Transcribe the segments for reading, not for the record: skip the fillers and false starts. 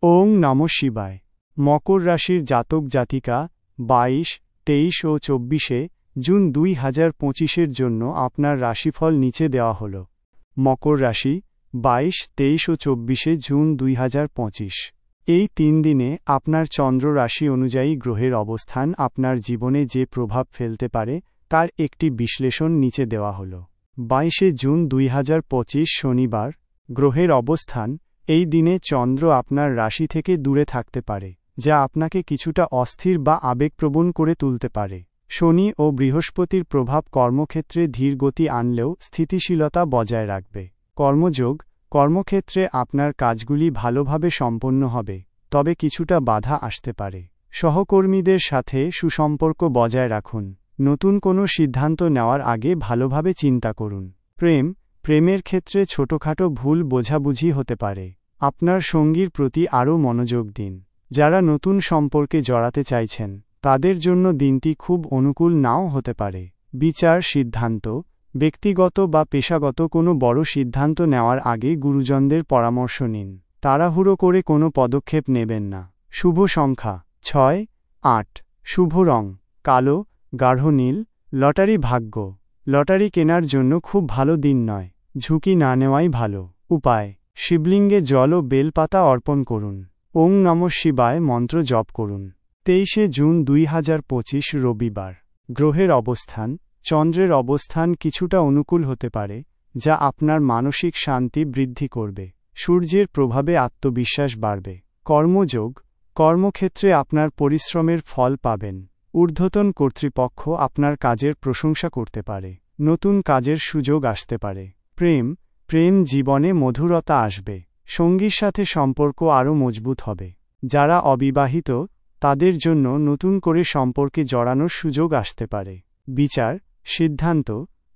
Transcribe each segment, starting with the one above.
ওং নমঃ শিবায়। মকর রাশির জাতক জাতিকা 22, 23 ও 24 জুন 2025 জন্য আপনার রাশিফল নিচে দেওয়া হল। মকর রাশি 22, 23 ও 24 জুন 2025। এই 3 দিনে আপনার চন্দ্র রাশি অনুযায়ী গ্রহের অবস্থান আপনার জীবনে যে প্রভাব ফেলতে পারে তার একটি বিশ্লেষণ নিচে দেওয়া হল। 22 জুন 2025 শনিবার গ্রহের অবস্থান। এই দিনে চন্দ্র আপনার রাশি থেকে দূরে থাকতে পারে, যা আপনাকে কিছুটা অস্থির বা আবেগপ্রবণ করে তুলতে পারে। শনি ও বৃহস্পতির প্রভাব কর্মক্ষেত্রে ধীর গতি আনলেও স্থিতিশীলতা বজায় রাখবে। কর্মযোগ কর্মক্ষেত্রে আপনার কাজগুলি ভালোভাবে সম্পন্ন হবে, তবে কিছুটা বাধা আসতে পারে। সহকর্মীদের সাথে সুসম্পর্ক বজায় রাখুন। নতুন কোনো সিদ্ধান্ত নেওয়ার আগে ভালোভাবে চিন্তা করুন। প্রেমের ক্ষেত্রে ছোটখাটো ভুল বোঝাবুঝি হতে পারে। আপনার সঙ্গীর প্রতি আরও মনোযোগ দিন। যারা নতুন সম্পর্কে জড়াতে চাইছেন তাদের জন্য দিনটি খুব অনুকূল নাও হতে পারে। বিচার সিদ্ধান্ত ব্যক্তিগত বা পেশাগত কোনো বড় সিদ্ধান্ত নেওয়ার আগে গুরুজনদের পরামর্শ নিন। তাড়াহুড়ো করে কোনো পদক্ষেপ নেবেন না। শুভ সংখ্যা 6, 8। শুভ রং কালো, গাঢ় নীল। লটারি ভাগ্য লটারি কেনার জন্য খুব ভালো দিন নয়। ঝুঁকি না নেওয়াই ভালো। উপায় শিবলিঙ্গে জল ও বেলপাতা অর্পণ করুন। ওং নমঃ শিবায় মন্ত্র জপ করুন। 23 জুন 2025 রবিবার গ্রহের অবস্থান চন্দ্রের অবস্থান কিছুটা অনুকূল হতে পারে, যা আপনার মানসিক শান্তি বৃদ্ধি করবে। সূর্যের প্রভাবে আত্মবিশ্বাস বাড়বে। কর্মযোগ কর্মক্ষেত্রে আপনার পরিশ্রমের ফল পাবেন। ঊর্ধ্বতন কর্তৃপক্ষ আপনার কাজের প্রশংসা করতে পারে। নতুন কাজের সুযোগ আসতে পারে। প্রেম জীবনে মধুরতা আসবে। সঙ্গীর সাথে সম্পর্ক আরও মজবুত হবে। যারা অবিবাহিত তাদের জন্য নতুন করে সম্পর্কে জড়ানোর সুযোগ আসতে পারে। বিচার সিদ্ধান্ত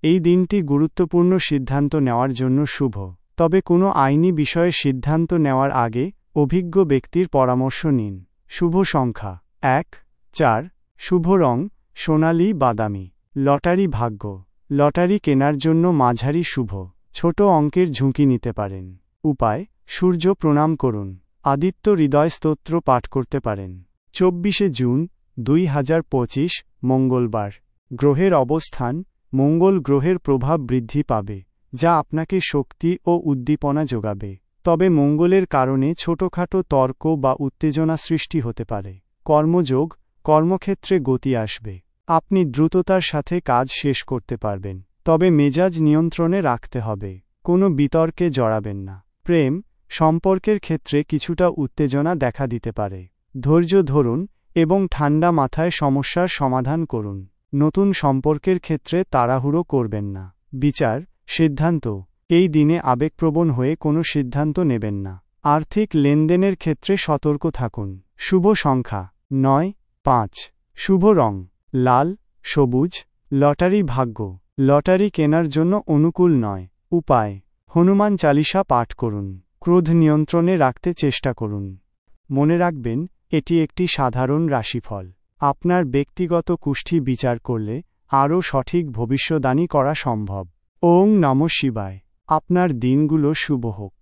এই দিনটি গুরুত্বপূর্ণ সিদ্ধান্ত নেওয়ার জন্য শুভ, তবে কোনো আইনি বিষয়ে সিদ্ধান্ত নেওয়ার আগে অভিজ্ঞ ব্যক্তির পরামর্শ নিন। শুভ সংখ্যা 1, 4। শুভ রং সোনালী বাদামি। লটারি ভাগ্য লটারি কেনার জন্য মাঝারি শুভ। ছোট অঙ্কের ঝুঁকি নিতে পারেন। উপায় সূর্য প্রণাম করুন। আদিত্য হৃদয় স্তোত্র পাঠ করতে পারেন। 24 জুন 2025 মঙ্গলবার গ্রহের অবস্থান মঙ্গল গ্রহের প্রভাব বৃদ্ধি পাবে, যা আপনাকে শক্তি ও উদ্দীপনা যোগাবে। তবে মঙ্গলের কারণে ছোটখাটো তর্ক বা উত্তেজনা সৃষ্টি হতে পারে। কর্মযোগ কর্মক্ষেত্রে গতি আসবে। আপনি দ্রুততার সাথে কাজ শেষ করতে পারবেন, তবে মেজাজ নিয়ন্ত্রণে রাখতে হবে। কোনো বিতর্কে জড়াবেন না। সম্পর্কের ক্ষেত্রে কিছুটা উত্তেজনা দেখা দিতে পারে। ধৈর্য ধরুন এবং ঠান্ডা মাথায় সমস্যার সমাধান করুন। নতুন সম্পর্কের ক্ষেত্রে তাড়াহুড়ো করবেন না। বিচার সিদ্ধান্ত এই দিনে আবেগপ্রবণ হয়ে কোনো সিদ্ধান্ত নেবেন না। আর্থিক লেনদেনের ক্ষেত্রে সতর্ক থাকুন। শুভ সংখ্যা 9, 5। শুভ রং লাল সবুজ। লটারি ভাগ্য লটারি কেনার জন্য অনুকূল নয়। উপায় হনুমান চালিসা পাঠ করুন। ক্রোধ নিয়ন্ত্রণে রাখতে চেষ্টা করুন। মনে রাখবেন, এটি একটি সাধারণ রাশিফল। আপনার ব্যক্তিগত কুষ্ঠি বিচার করলে আরও সঠিক ভবিষ্যদ্বাণী করা সম্ভব। ওং নমঃ শিবায়। আপনার দিনগুলো শুভ হোক।